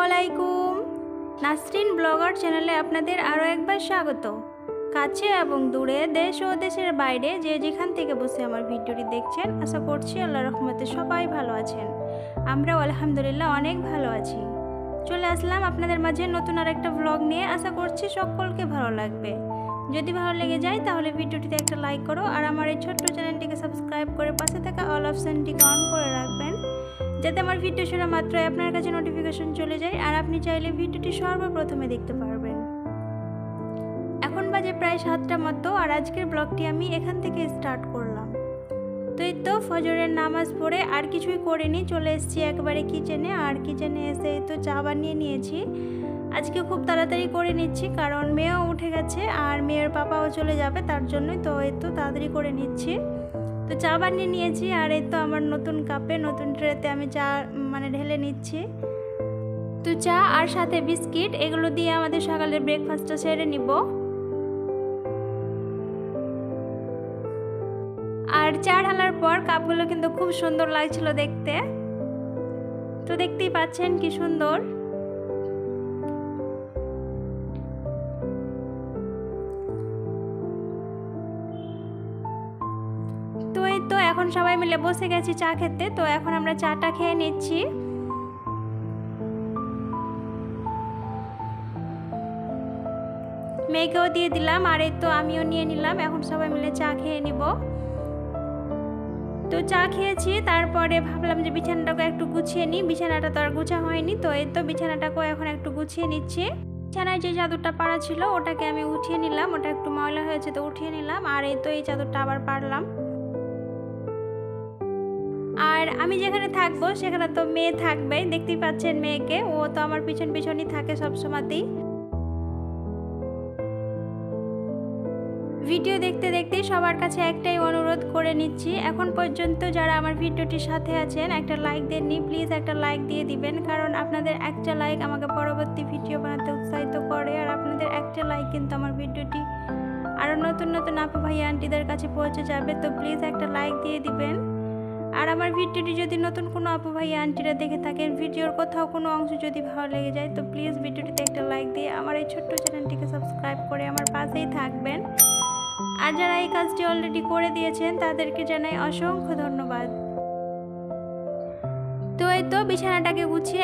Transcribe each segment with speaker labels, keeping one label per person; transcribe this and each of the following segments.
Speaker 1: আলাইকুম। নাসরিন ব্লগার চ্যানেলে আপনাদের আরও একবার স্বাগত। কাছে এবং দূরে, দেশ ও দেশের বাইরে যে যেখান থেকে বসে আমার ভিডিওটি দেখছেন, আশা করছি আল্লাহর রহমতে সবাই ভালো আছেন। আমরাও আলহামদুলিল্লাহ অনেক ভালো আছি। চলে আসলাম আপনাদের মাঝে নতুন আর একটা ব্লগ নিয়ে। আশা করছি সকলকে ভালো লাগবে। যদি ভালো লেগে যায় তাহলে ভিডিওটিতে একটা লাইক করো আর আমার এই ছোট্ট চ্যানেলটিকে সাবস্ক্রাইব করে পাশে থাকা অল অপশানটিকে অন করে রাখবেন, যাতে আমার ভিডিও ছাড়া মাত্রই আপনার কাছে নোটিফিকেশন চলে যায় আর আপনি চাইলে ভিডিওটি সর্বপ্রথমে দেখতে পারবেন। এখন বাজে প্রায় 7টা মতো আর আজকের ব্লগটি আমি এখান থেকে স্টার্ট করলাম। তো এই তো ফজরের নামাজ পড়ে আর কিছুই করিনি, চলে এসেছি একবারে কিচেনে। আর কিচেনে এসে তো চা বানিয়ে নিয়েছি। আজকে খুব তাড়াতাড়ি করে নিচ্ছি কারণ মেয়েও উঠে গেছে আর মেয়ের পাপাও চলে যাবে, তার জন্যই তো এই তো তাড়াতাড়ি করে নিচ্ছি। তো চা বানিয়ে নিয়েছি আর এই তো আমার নতুন কাপে নতুন ট্রেতে আমি চা ঢেলে নিচ্ছি। তো চা আর সাথে বিস্কিট এগুলো দিয়ে আমাদের সকালের ব্রেকফাস্টটা সেরে নিব। আর চা ঢালার পর কাপগুলো কিন্তু খুব সুন্দর লাগছিল দেখতে। তো দেখতেই পাচ্ছেন কি সুন্দর। তো এই তো এখন সবাই মিলে বসে গেছি চা খেতে। তো এখন আমরা চাটা খেয়ে নিচ্ছি। মেয়েকেও দিয়ে দিলাম আর এই তো আমিও নিয়ে নিলাম। এখন সবাই মিলে চা খেয়ে নিব। তো চা খেয়েছি, তারপরে ভাবলাম যে বিছানাটাকে একটু গুছিয়ে নিই। বিছানাটা তো আর গুছা হয়নি, তো এই তো বিছানাটাকেও এখন একটু গুছিয়ে নিচ্ছি। বিছানায় যে চাদরটা পাড়া ছিল ওটাকে আমি উঠিয়ে নিলাম, ওটা একটু ময়লা হয়েছে তো উঠিয়ে নিলাম। আর এই তো এই চাদরটা আবার পাড়লাম। আর আমি যেখানে থাকবো সেখানে তো মেয়ে থাকবে, দেখতেই পাচ্ছেন মেয়েকে, ও তো আমার পিছন পিছনই থাকে সবসময়তেই। ভিডিও দেখতে দেখতে সবার কাছে একটাই অনুরোধ করে নিচ্ছি, এখন পর্যন্ত যারা আমার ভিডিওটির সাথে আছেন একটা লাইক দেননি, প্লিজ একটা লাইক দিয়ে দিবেন, কারণ আপনাদের একটা লাইক আমাকে পরবর্তী ভিডিও বানাতে উৎসাহিত করে। আর আপনাদের একটা লাইক কিন্তু আমার ভিডিওটি আরও নতুন নতুন আপু ভাই আন্টিদের কাছে পৌঁছে যাবে। তো প্লিজ একটা লাইক দিয়ে দিবেন। আর আমার ভিডিওটি যদি নতুন কোনো আপু ভাই আন্টিরা দেখে থাকেন, ভিডিওর কোথাও কোনো অংশ যদি ভালো লেগে যায়, তো প্লিজ ভিডিওটিতে একটা লাইক দিয়ে আমার এই ছোট্ট চ্যানেলটিকে সাবস্ক্রাইব করে আমার পাশেই থাকবেন। আর যারা এই কাজটি অলরেডি করে দিয়েছেন তাদেরকে জানাই অসংখ্য ধন্যবাদ। তো এই তো বিছানাটাকে গুছিয়ে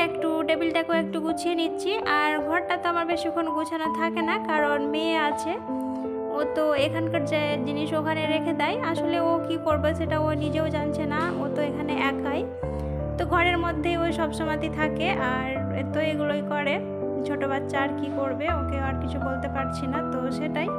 Speaker 1: টেবিলটাকেও একটু গুছিয়ে নিচ্ছি। আর ঘরটা তো আমার বেশিক্ষণ গুছানো থাকে না, কারণ মেয়ে আছে, ও তো এখানকার যে জিনিস ওখানে রেখে দেয়। আসলে ও কি করবে সেটা ও নিজেও জানছে না, ও তো এখানে একাই, তো ঘরের মধ্যেই ওই সবসময়ই থাকে আর তো এগুলোই করে। ছোট বাচ্চা আর কি করবে, ওকে আর কিছু বলতে পারছি না, তো সেটাই।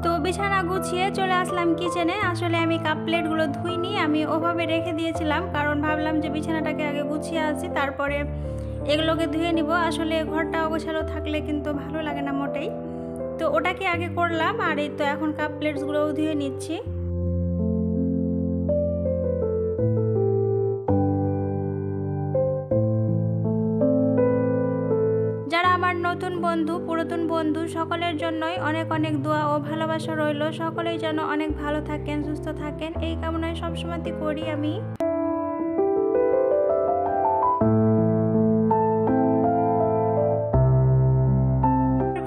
Speaker 1: তো বিছানা গুছিয়ে চলে আসলাম কিচেনে। আসলে আমি কাপ প্লেটগুলো ধুইনি, আমি ওভাবে রেখে দিয়েছিলাম, কারণ ভাবলাম যে বিছানাটাকে আগে গুছিয়ে আসি তারপরে এগুলোকে ধুয়ে নিব। আসলে ঘরটা অগোছালো থাকলে কিন্তু ভালো লাগে না মোটেই, তো ওটাকে আগে করলাম। আর এই তো এখন কাপ প্লেটসগুলোও ধুয়ে নিচ্ছি। যারা আমার নতুন বন্ধু, পুরাতন বন্ধু, সকলের জন্যই অনেক অনেক দোয়া ও ভালোবাসা রইল। সকলেই যেন অনেক ভালো থাকেন, সুস্থ থাকেন, এই কামনায় সবসময় করি আমি।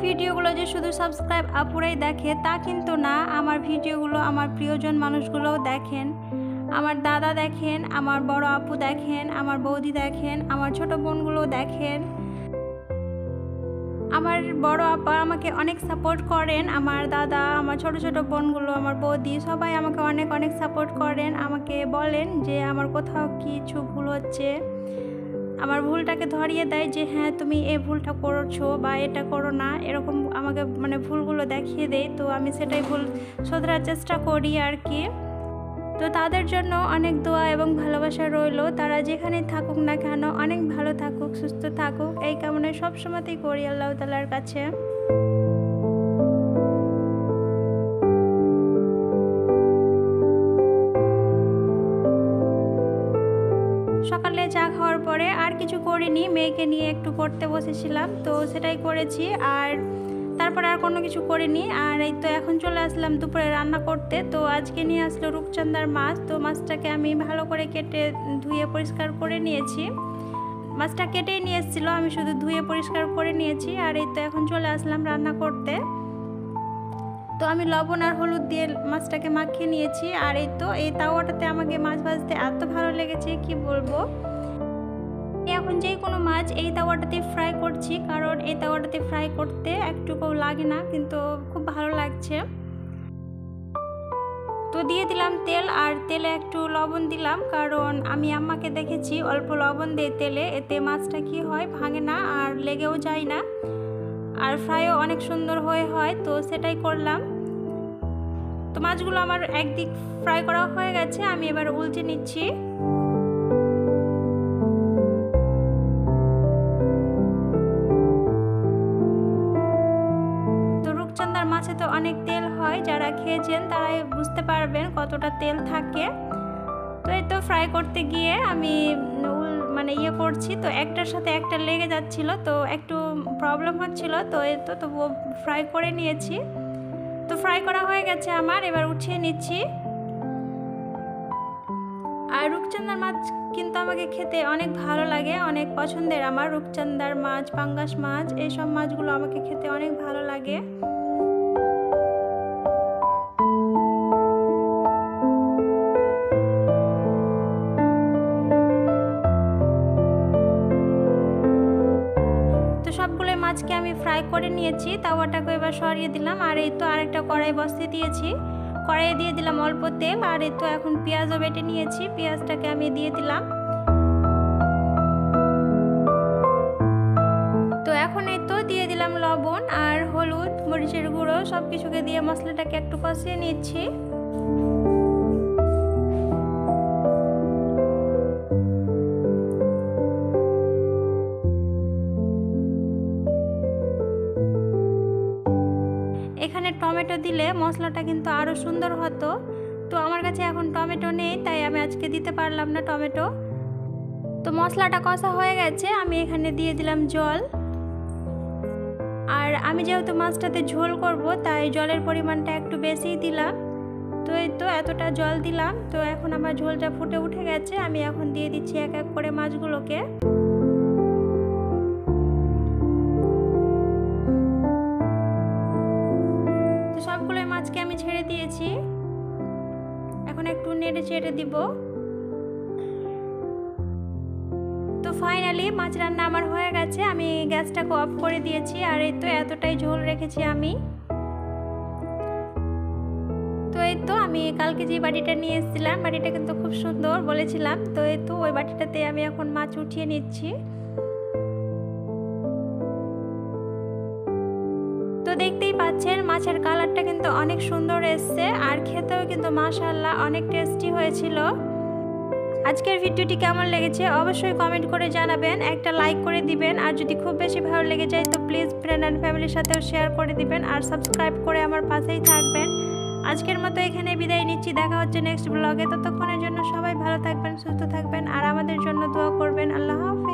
Speaker 1: ভিডিওগুলো যে শুধু সাবস্ক্রাইব আপুরাই দেখে তা কিন্তু না, আমার ভিডিওগুলো আমার প্রিয়জন মানুষগুলোও দেখেন। আমার দাদা দেখেন, আমার বড় আপু দেখেন, আমার বৌদি দেখেন, আমার ছোট বোনগুলো দেখেন। আমার বড় আপা আমাকে অনেক সাপোর্ট করেন, আমার দাদা, আমার ছোট ছোট বোনগুলো, আমার বৌদি সবাই আমাকে অনেক অনেক সাপোর্ট করেন। আমাকে বলেন যে আমার কোথাও কিছু ভুল হচ্ছে, আমার ভুলটাকে ধরিয়ে দেয় যে হ্যাঁ তুমি এই ভুলটা করছো বা এটা করো না, এরকম আমাকে ভুলগুলো দেখিয়ে দেয়। তো আমি সেটাই ভুল শোধরার চেষ্টা করি আর কি। তো তাদের জন্য অনেক দোয়া এবং ভালোবাসা রইল। তারা যেখানে থাকুক না কেন অনেক ভালো থাকুক, সুস্থ থাকুক, এই কামনায় সবসময়তেই করি আল্লাহ তাআলার কাছে। সকালে চা খাওয়ার পরে আর কিছু করিনি, মেয়েকে নিয়ে একটু পড়তে বসেছিলাম, তো সেটাই করেছি। আর তারপর আর কোনো কিছু করিনি। আর এই তো এখন চলে আসলাম দুপুরে রান্না করতে। তো আজকে নিয়ে আসলো রূপচাঁদার মাছ। তো মাছটাকে আমি ভালো করে কেটে ধুয়ে পরিষ্কার করে নিয়েছি। মাছটা কেটেই নিয়ে এসেছিলো, আমি শুধু ধুয়ে পরিষ্কার করে নিয়েছি। আর এই তো এখন চলে আসলাম রান্না করতে। তো আমি লবণ আর হলুদ দিয়ে মাছটাকে মাখিয়ে নিয়েছি। আর এই তো এই তাওয়াটাতে আমাকে মাছ ভাজতে এত ভালো লেগেছে কি বলবো। এখন যে কোনো মাছ এই তাওয়াটাতে ফ্রাই করছি, কারণ এই তাওয়াটাতে ফ্রাই করতে একটুকু লাগে না, কিন্তু খুব ভালো লাগছে। তো দিয়ে দিলাম তেল, আর তেলে একটু লবণ দিলাম, কারণ আমি আম্মাকে দেখেছি অল্প লবণ দিয়ে তেলে, এতে মাছটা কি হয় ভাঙে না আর লেগেও যায় না, আর ফ্রাইও অনেক সুন্দর হয়। তো সেটাই করলাম। তো মাছগুলো আমার একদিক ফ্রাই করা হয়ে গেছে, আমি এবার উল্টে নিচ্ছি। তো রূপচাঁদার মাছে তো অনেক তেল হয়, যারা খেয়েছেন তারাই বুঝতে পারবেন কতটা তেল থাকে। তো এই তো ফ্রাই করতে গিয়ে আমি করছি, তো একটার সাথে একটা লেগে যাচ্ছিল, তো একটু প্রবলেম হচ্ছিল। তো এই তো তবুও ফ্রাই করে নিয়েছি। তো ফ্রাই করা হয়ে গেছে আমার, এবার উঠিয়ে নিচ্ছি। আর রূপচাঁদার মাছ কিন্তু আমাকে খেতে অনেক ভালো লাগে, অনেক পছন্দের আমার। রূপচাঁদার মাছ, পাঙ্গাস মাছ, এইসব মাছগুলো আমাকে খেতে অনেক ভালো লাগে। সবগুলো মাছকে আমি ফ্রাই করে নিয়েছি। তাওয়াটাকে এবার সরিয়ে দিলাম। আর এই তো আরেকটা কড়াই বসিয়ে দিয়েছি, কড়াইয়ে দিয়ে দিলাম অল্প তেল। আর এই তো এখন পেঁয়াজও বেটে নিয়েছি, পেঁয়াজটাকে আমি দিয়ে দিলাম। তো এখন এই তো দিয়ে দিলাম লবণ আর হলুদ, মরিচের গুঁড়ো, সব কিছুকে দিয়ে মশলাটাকে একটু কষিয়ে নিচ্ছি। এখানে টমেটো দিলে মশলাটা কিন্তু আরও সুন্দর হতো। তো আমার কাছে এখন টমেটো নেই, তাই আমি আজকে দিতে পারলাম না টমেটো। তো মশলাটা কষা হয়ে গেছে, আমি এখানে দিয়ে দিলাম জল। আর আমি যেহেতু মাছটাতে ঝোল করব, তাই জলের পরিমাণটা একটু বেশিই দিলাম। তো এই তো এতটা জল দিলাম। তো এখন আমার ঝোলটা ফুটে উঠে গেছে, আমি এখন দিয়ে দিচ্ছি এক এক করে মাছগুলোকে। সবগুলো মাছকে আমি ছেড়ে দিয়েছি, এখন একটু নেড়ে চেড়ে দিব। তো ফাইনালি মাছ রান্না আমার হয়ে গেছে, আমি গ্যাসটাকে অফ করে দিয়েছি। আর এই তো এতটাই ঝোল রেখেছি আমি। তো এই তো আমি কালকে যে বাটিটা নিয়ে এসেছিলাম, বাটিটা কিন্তু খুব সুন্দর বলেছিলাম। তো এই তো ওই বাটিটাতে আমি এখন মাছ উঠিয়ে নিচ্ছি। তো দেখতেই পাচ্ছেন মাছের কালারটা কিন্তু অনেক সুন্দর এসছে, আর খেতেও কিন্তু মাশাআল্লাহ অনেক টেস্টি হয়েছিল। আজকের ভিডিওটি কেমন লেগেছে অবশ্যই কমেন্ট করে জানাবেন, একটা লাইক করে দিবেন। আর যদি খুব বেশি ভালো লেগে যায় তো প্লিজ ফ্রেন্ড অ্যান্ড ফ্যামিলির সাথেও শেয়ার করে দিবেন, আর সাবস্ক্রাইব করে আমার পাশেই থাকবেন। আজকের মতো এখানে বিদায় নিচ্ছি, দেখা হচ্ছে নেক্সট ব্লগে। ততক্ষণের জন্য সবাই ভালো থাকবেন, সুস্থ থাকবেন, আর আমাদের জন্য দোয়া করবেন। আল্লাহ হাফেজ।